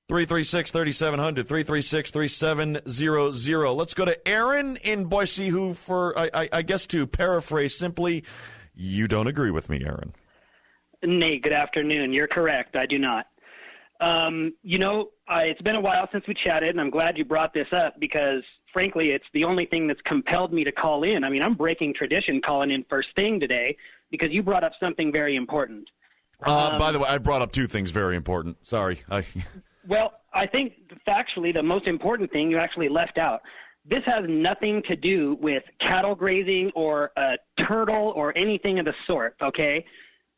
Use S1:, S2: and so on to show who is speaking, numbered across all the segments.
S1: 336-3700, 336-3700. Let's go to Aaron in Boise, who, I guess to paraphrase simply, you don't agree with me, Aaron.
S2: Nate, good afternoon. You're correct. I do not. It's been a while since we chatted, and I'm glad you brought this up because, frankly, it's the only thing that's compelled me to call in. I mean, I'm breaking tradition calling in first thing today because you brought up something very important.
S1: By the way, I brought up two things very important. Sorry.
S2: Well, I think factually the most important thing you actually left out. This has nothing to do with cattle grazing or a turtle or anything of the sort, okay?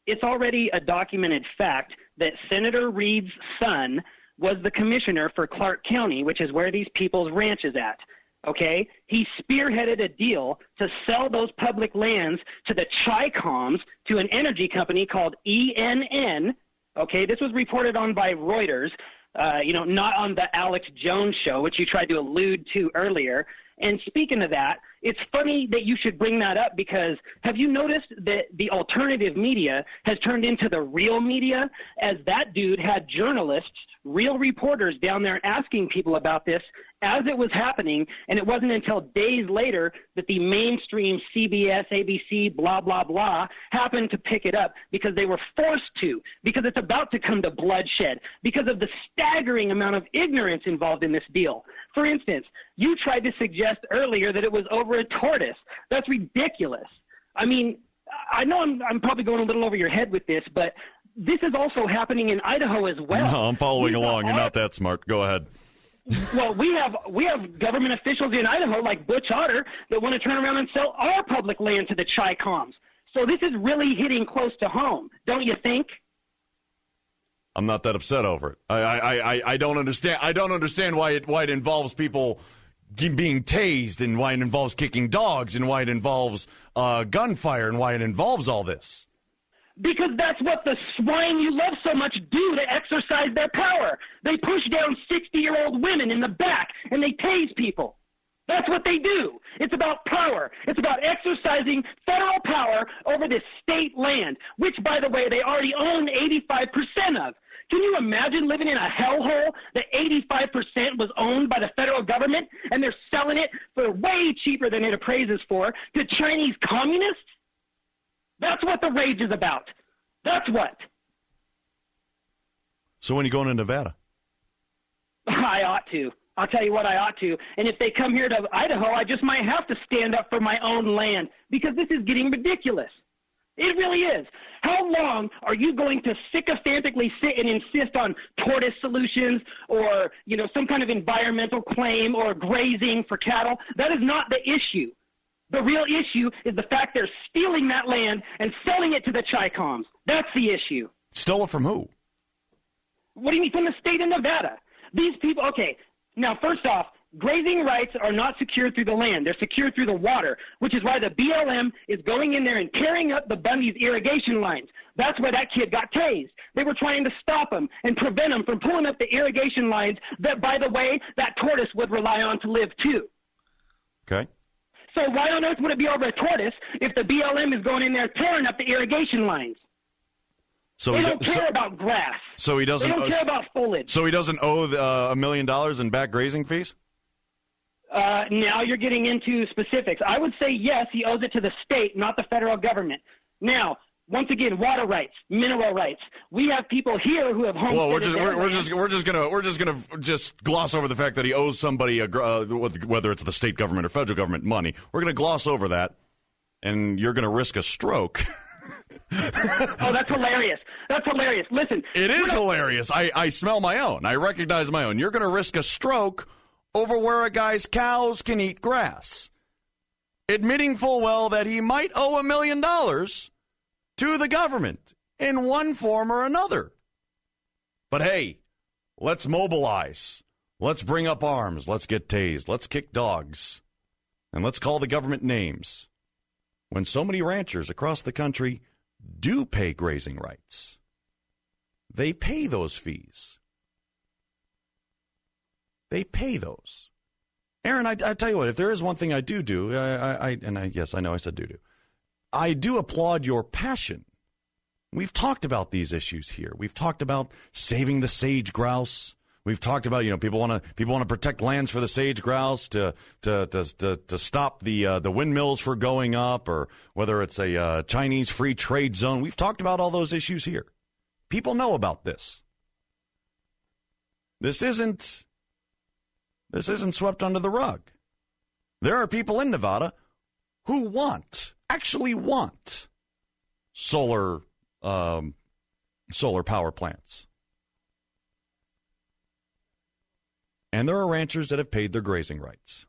S2: It's already a documented fact that Senator Reed's son was the commissioner for Clark County, which is where these people's ranch is at, okay? He spearheaded a deal to sell those public lands to the Chi-Coms, to an energy company called ENN, okay? This was reported on by Reuters, not on the Alex Jones show, which you tried to allude to earlier. And speaking of that, it's funny that you should bring that up because have you noticed that the alternative media has turned into the real media, as that dude had journalists, real reporters down there asking people about this as it was happening, and it wasn't until days later that the mainstream CBS, ABC, blah, blah, blah, happened to pick it up because they were forced to, because it's about to come to bloodshed, because of the staggering amount of ignorance involved in this deal. For instance, you tried to suggest earlier that it was over a tortoise. That's ridiculous. I mean, I know I'm probably going a little over your head with this, but this is also happening in Idaho as well.
S1: No, I'm following along. You're not that smart. Go ahead.
S2: Well, we have government officials in Idaho like Butch Otter that want to turn around and sell our public land to the Chi-Coms. So this is really hitting close to home, don't you think?
S1: I'm not that upset over it. I don't understand. I don't understand why it involves people being tased, and why it involves kicking dogs, and why it involves gunfire, and why it involves all this.
S2: Because that's what the swine you love so much do to exercise their power. They push down 60-year-old women in the back, and they tase people. That's what they do. It's about power. It's about exercising federal power over this state land, which, by the way, they already own 85% of. Can you imagine living in a hellhole that 85% was owned by the federal government, and they're selling it for way cheaper than it appraises for to Chinese communists? That's what the rage is about. That's what.
S1: So when are you going to Nevada?
S2: I ought to. I'll tell you what, I ought to. And if they come here to Idaho, I just might have to stand up for my own land because this is getting ridiculous. It really is. How long are you going to sycophantically sit and insist on tortoise solutions or, some kind of environmental claim or grazing for cattle? That is not the issue. The real issue is the fact they're stealing that land and selling it to the Chi-Coms. That's the issue.
S1: Stole it from who?
S2: What do you mean, from the state of Nevada? These people, okay, now first off, grazing rights are not secured through the land. They're secured through the water, which is why the BLM is going in there and tearing up the Bundy's irrigation lines. That's why that kid got tased. They were trying to stop him and prevent him from pulling up the irrigation lines that, by the way, that tortoise would rely on to live too.
S1: Okay.
S2: So why on earth would it be over a tortoise if the BLM is going in there tearing up the irrigation lines?
S1: So
S2: they don't care about grass.
S1: So he doesn't.
S2: They don't care about foliage.
S1: So he doesn't owe $1 million in back grazing fees?
S2: Now you're getting into specifics. I would say yes, he owes it to the state, not the federal government. Now, once again, water rights, mineral rights. We have people here who have homesteaded.
S1: Well, we're just gonna gloss over the fact that he owes somebody whether it's the state government or federal government money. We're gonna gloss over that, and you're gonna risk a stroke.
S2: Oh, that's hilarious. That's hilarious. Listen,
S1: it is hilarious. I smell my own. I recognize my own. You're gonna risk a stroke over where a guy's cows can eat grass, admitting full well that he might owe $1 million to the government in one form or another. But hey, let's mobilize. Let's bring up arms. Let's get tased. Let's kick dogs. And let's call the government names. When so many ranchers across the country do pay grazing rights, they pay those fees. They pay those. Aaron, I tell you what, if there is one thing I do, yes, I know I said do. I do applaud your passion. We've talked about these issues here. We've talked about saving the sage grouse. We've talked about, people want to protect lands for the sage grouse to stop the windmills from going up, or whether it's a Chinese free trade zone. We've talked about all those issues here. People know about this. This isn't swept under the rug. There are people in Nevada who actually want solar power plants. And there are ranchers that have paid their grazing rights.